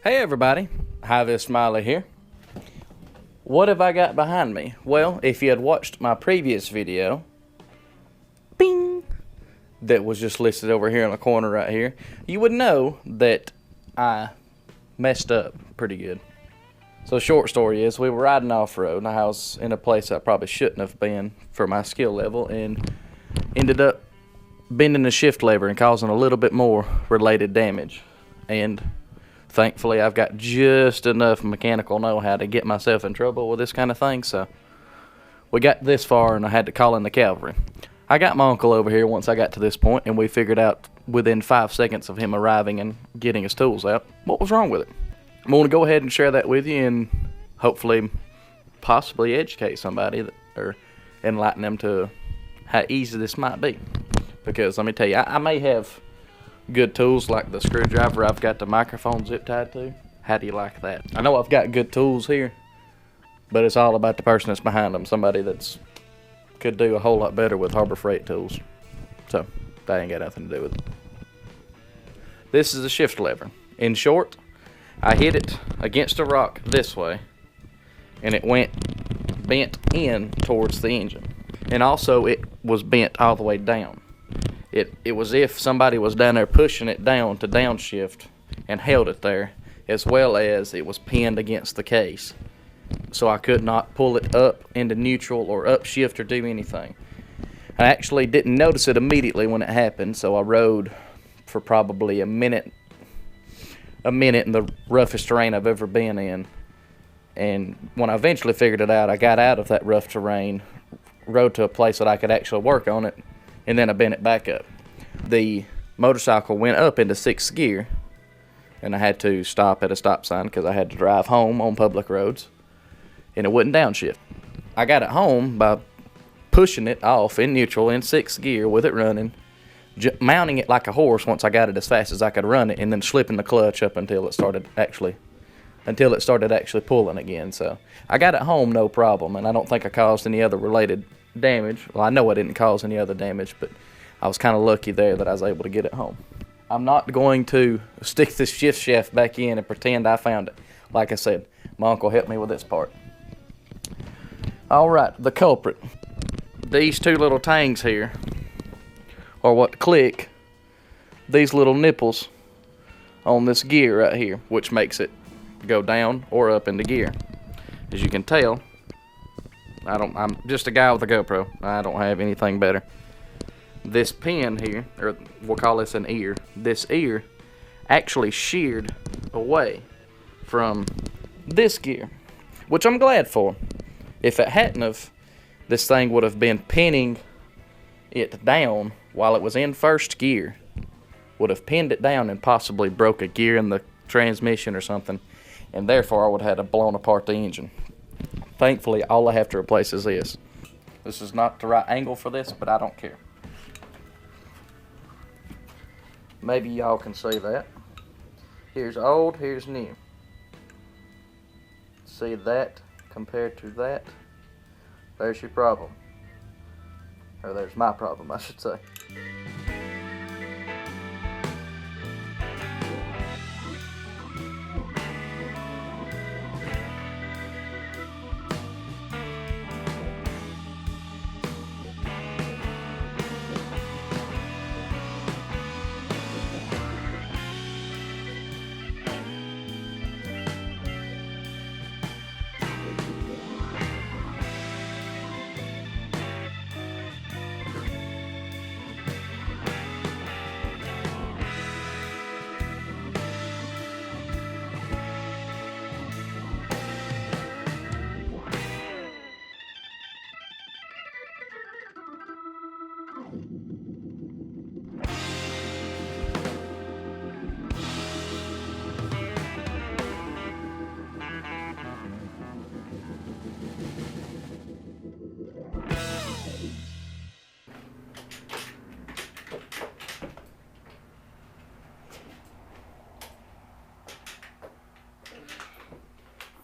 Hey everybody, Hi-Viz Smiley here. What have I got behind me? Well, if you had watched my previous video, bing, that was just listed over here in the corner right here, you would know that I messed up pretty good. So short story is, we were riding off-road, and I was in a place I probably shouldn't have been for my skill level, and ended up bending the shift lever and causing a little bit more related damage. And thankfully, I've got just enough mechanical know-how to get myself in trouble with this kind of thing, so we got this far and I had to call in the cavalry. I got my uncle over here once I got to this point, and we figured out within 5 seconds of him arriving and getting his tools out what was wrong with it. I'm going to go ahead and share that with you and hopefully possibly educate somebody or enlighten them to how easy this might be. Because let me tell you, I may have good tools like the screwdriver I've got the microphone zip tied to. How do you like that? I know I've got good tools here, but it's all about the person that's behind them. Somebody that's could do a whole lot better with Harbor Freight tools. So that ain't got nothing to do with it. This is a shift lever. In short, I hit it against a rock this way, and it went bent in towards the engine. And also it was bent all the way down. It was if somebody was down there pushing it down to downshift and held it there, as well as it was pinned against the case. So I could not pull it up into neutral or upshift or do anything. I actually didn't notice it immediately when it happened, so I rode for probably a minute in the roughest terrain I've ever been in. And when I eventually figured it out, I got out of that rough terrain, rode to a place that I could actually work on it, and then I bent it back up. The motorcycle went up into 6th gear, and I had to stop at a stop sign because I had to drive home on public roads, and it wouldn't downshift. I got it home by pushing it off in neutral in 6th gear with it running, mounting it like a horse once I got it as fast as I could run it, and then slipping the clutch up until it started actually pulling again. So I got it home no problem, and I don't think I caused any other related damage. Well, I know I didn't cause any other damage, but I was kind of lucky there that I was able to get it home. I'm not going to stick this shift shaft back in and pretend I found it. Like I said, my uncle helped me with this part. Alright, the culprit. These two little tangs here are what click these little nipples on this gear right here, which makes it go down or up into gear. As you can tell, I'm just a guy with a GoPro. I don't have anything better. This pin here, or we'll call this an ear, this ear actually sheared away from this gear, which I'm glad for. If it hadn't have, this thing would have been pinning it down while it was in 1st gear, would have pinned it down and possibly broke a gear in the transmission or something, and therefore I would have had to blown apart the engine. Thankfully, all I have to replace is this. This is not the right angle for this, but I don't care. Maybe y'all can see that. Here's old, here's new. See that compared to that? There's your problem. Or there's my problem, I should say.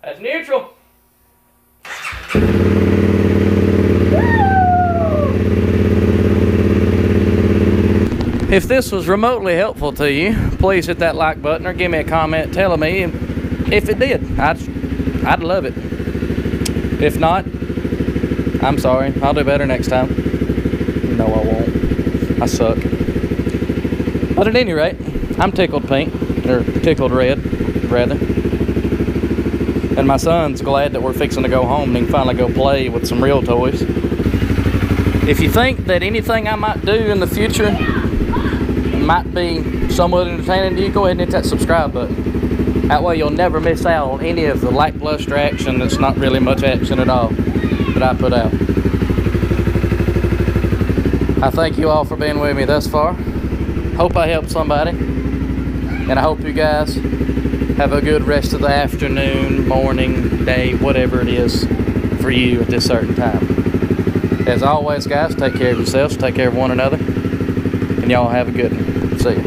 That's neutral. If this was remotely helpful to you, please hit that like button or give me a comment telling me If it did, I'd love it. If not, I'm sorry. I'll do better next time. No, I won't. I suck. But at any rate, I'm tickled pink, or tickled red, rather. And my son's glad that we're fixing to go home and he can finally go play with some real toys. If you think that anything I might do in the future might be somewhat entertaining to you, go ahead and hit that subscribe button. That way you'll never miss out on any of the lackluster action that's not really much action at all that I put out. I thank you all for being with me thus far. Hope I helped somebody. And I hope you guys have a good rest of the afternoon, morning, day, whatever it is for you at this certain time. As always, guys, take care of yourselves, take care of one another, and y'all have a good one. See ya.